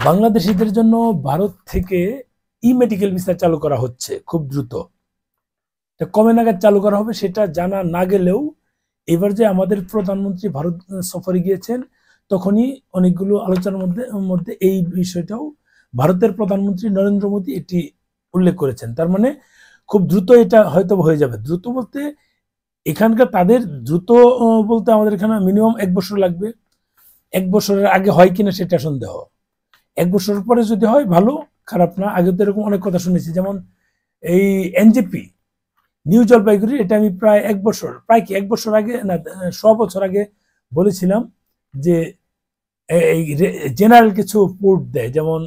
বাংলাদেশিদের জন্য ভারত থেকে ই মেডিকেল ভিসা চালু করা হচ্ছে খুব দ্রুত। কবে নাগাদ চালু করা হবে সেটা জানা না গেলেও এবার যে আমাদের প্রধানমন্ত্রী ভারত সফরে গিয়েছেন তখনই অনেকগুলো আলোচনার মধ্যে এই বিষয়টাও ভারতের প্রধানমন্ত্রী নরেন্দ্র মোদী এটি উল্লেখ করেছেন। তার মানে খুব দ্রুত এটা হয়তো হয়ে যাবে। দ্রুত বলতে এখানকার তাদের দ্রুত বলতে আমাদের এখানে মিনিমাম 1 বছর লাগবে। 1 বছরের আগে হয় কিনা সেটা সন্দেহ। 1 বছর পরে যদি হয় ভালো, খারাপ না। আগে তো এরকম অনেক কথা শুনেছি, যেমন এই এনজেপি নিউ জলপাইগুড়ি, এটা আমি প্রায় 1 বছর, প্রায় কি 1 বছর আগে না 100 বছর আগে বলেছিলাম যে এই জেনারেল কিছু পোর্ট দেয়, যেমন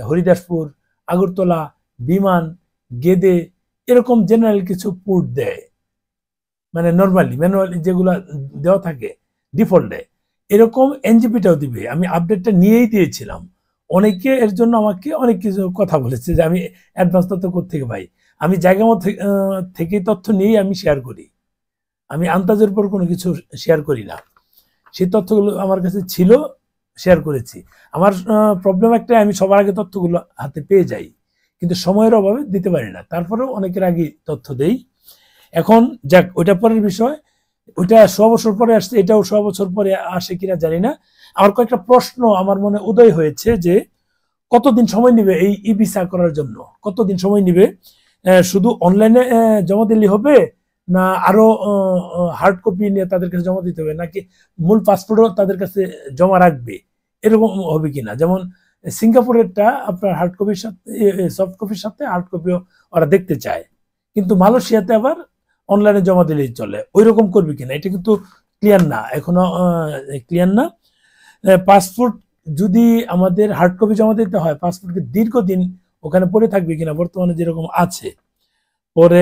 হরিদাসপুর, আগরতলা, বিমান, গেদে, এরকম জেনারেল কিছু পোর্ট দেয়, মানে নর্মালি ম্যানুয়ালি যেগুলো দেওয়া থাকে ডিফল্টে, এরকম এনজিপিটাও দিবে। আমি আপডেটটা নিয়েই দিয়েছিলাম। অনেকে এর জন্য আমাকে অনেক কিছু কথা বলেছে যে আমি অ্যাডভান্স তথ্য কোত্থেকে পাই। আমি জায়গা মতো থেকে তথ্য নিয়েই আমি শেয়ার করি। আমি আন্দাজের উপর কোনো কিছু শেয়ার করি না। সেই তথ্যগুলো আমার কাছে ছিল, শেয়ার করেছি। আমার প্রবলেম একটা, আমি সবার আগে তথ্যগুলো হাতে পেয়ে যাই, কিন্তু সময়ের অভাবে দিতে পারি না। তারপরেও অনেকের আগে তথ্য দেই। এখন যাক, ওইটা পরের বিষয়। ওইটা 100 বছর পরে আসছে, এটাও 100 বছর পরে আসে কিনা জানি না। আমার কয়েকটা প্রশ্ন আমার মনে উদয় হয়েছে যে কতদিন সময় নিবে এই ই ভিসা করার জন্য, কতদিন সময় নিবে? শুধু অনলাইনে জমা দিলে হবে, না আরো হার্ড কপি নিয়ে তাদের কাছে জমা দিতে হবে, নাকি মূল পাসপোর্টও তাদের কাছে জমা রাখবে, এরকম হবে কিনা? যেমন সিঙ্গাপুরেরটা আপনার হার্ড কপির সাথে, সফট কপির সাথে হার্ড কপিও ওরা দেখতে চায়, কিন্তু মালয়েশিয়াতে আবার অনলাইনে জমা দিলেই চলে। ওই রকম করবে কিনা এটা কিন্তু ক্লিয়ার না, এখনো ক্লিয়ার না। পাসপোর্ট যদি আমাদের হার্ড কপি জমা দিতে হয়, পাসপোর্টকে দীর্ঘদিন ওখানে পড়ে থাকবে কিনা, বর্তমানে যেরকম আছে। পরে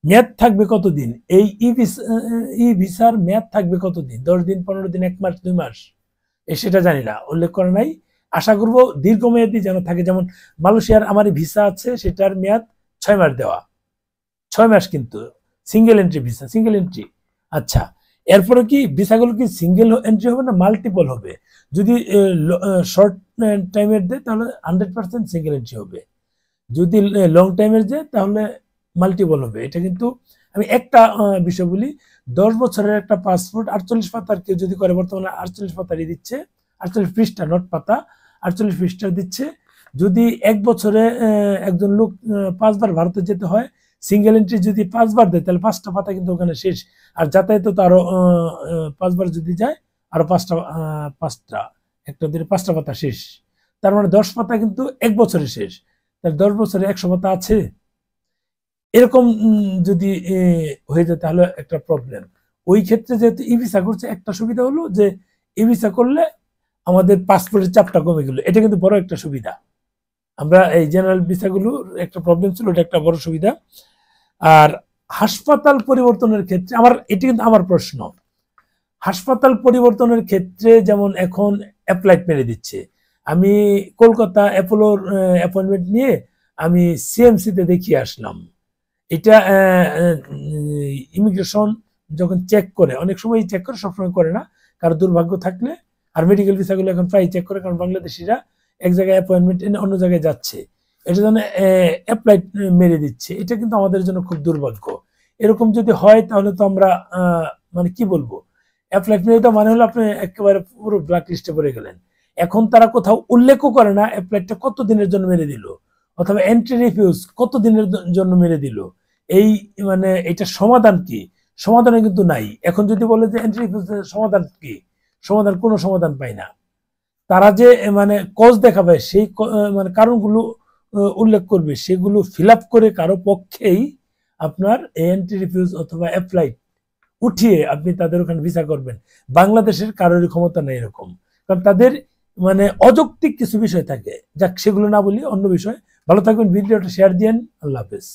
মেয়াদ থাকবে কতদিন, এই ই ভিসার মেয়াদ থাকবে কতদিন? 10 দিন, 15 দিন, 1 মাস, 2 মাস, সেটা জানি না, উল্লেখ করে নাই। আশা করব দীর্ঘমেয়াদী যেন থাকে। যেমন মালয়েশিয়ার আমার ভিসা আছে, সেটার মেয়াদ 6 মাস দেওয়া, 6 মাস, কিন্তু single entry visa, single entry. আচ্ছা, এরপরে কি ভিসাগুলো কি সিঙ্গেল এন্ট্রি হবে না মাল্টিপল হবে? যদি শর্ট টাইমের দেয় তাহলে 100% সিঙ্গেল এন্ট্রি হবে, যদি লং টাইমের দেয় তাহলে মাল্টিপল হবে। এটা কিন্তু আমি একটা বিষয় বলি, 10 বছরের একটা পাসপোর্ট 48 পাতার কেউ যদি করে, বর্তমানে 48 পাতারই দিচ্ছে, 48 পৃষ্ঠা, নোট পাতা 48 পৃষ্ঠা দিচ্ছে। যদি 1 বছরে একজন লোক 5 বার ভারতে যেতে হয়, সিঙ্গেল এন্ট্রি যদি 5 বার দেয় তাহলে 5টা পাতা কিন্তু ওখানে শেষ। আর যাতায়াত তো আরো 5 বার যদি যায়, আরো 5টা একটা দিনে 5টা পাতা শেষ। তার মানে 10 পাতা কিন্তু 1 বছরে শেষ। তাহলে 10 বছরে 100 পাতা আছে। এরকম যদি হয়ে যায় তাহলে একটা প্রবলেম। ওই ক্ষেত্রে যেহেতু ই ভিসা করছে, একটা সুবিধা হলো যে ই ভিসা করলে আমাদের পাসপোর্টের চাপটা কমে গেল, এটা কিন্তু বড় একটা সুবিধা। আমরা এই জেনারেল ভিসাগুলো একটা প্রবলেম ছিল, এটা একটা বড় সুবিধা। আর হাসপাতাল পরিবর্তনের ক্ষেত্রে আমার, এটি কিন্তু আমার প্রশ্ন, হাসপাতাল পরিবর্তনের ক্ষেত্রে যেমন এখন অ্যাপ্লাইট মেরে দিচ্ছে। আমি কলকাতা অ্যাপোলোর অ্যাপয়েন্টমেন্ট নিয়ে আমি সিএমসিতে দেখিয়ে আসলাম। এটা ইমিগ্রেশন যখন চেক করে, অনেক সময় চেক করে, সবসময় করে না, কারো দুর্ভাগ্য থাকলে। আর মেডিকেল ভিসাগুলো এখন প্রায় চেক করে, কারণ বাংলাদেশিরা এক জায়গায় অ্যাপয়েন্টমেন্ট এনে অন্য জায়গায় যাচ্ছে, এটা জন্য অ্যাপ্লাই মেরে দিচ্ছে। এটা কিন্তু আমাদের জন্য খুব দুর্ভাগ্য। এরকম যদি হয় তাহলে তো আমরা মানে কি বলবো, অ্যাপ্লাই মেরে দেওয়া মানে হলো আপনি একেবারে পুরো ব্ল্যাক লিস্টে পড়ে গেলেন। এখন তারা কোথাও উল্লেখও করে না অ্যাপ্লাইটা কত দিনের জন্য মেরে দিল, অথবা এন্ট্রি রিফিউজ কত দিনের জন্য মেরে দিল। এই মানে এটা সমাধান কি? সমাধানে কিন্তু নাই। এখন যদি বলে যে এন্ট্রি রিফিউজের সমাধান কি, সমাধান, কোনো সমাধান পাই না। তারা যে মানে কজ দেখাবে, সেই মানে কারণগুলো উল্লেখ করবে, সেগুলো ফিল আপ করে কারো পক্ষেই আপনার এন্ট্রি রিফিউজ অথবা অ্যাপ্লাই উঠিয়ে আপনি তাদের ওখানে ভিসা করবেন। বাংলাদেশের কারোরই ক্ষমতা নেই এরকম, কারণ তাদের মানে অযৌক্তিক কিছু বিষয় থাকে। যাক, সেগুলো না বলি, অন্য বিষয়। ভালো থাকবেন, ভিডিওটা শেয়ার দিয়েন। আল্লাহ হাফেজ।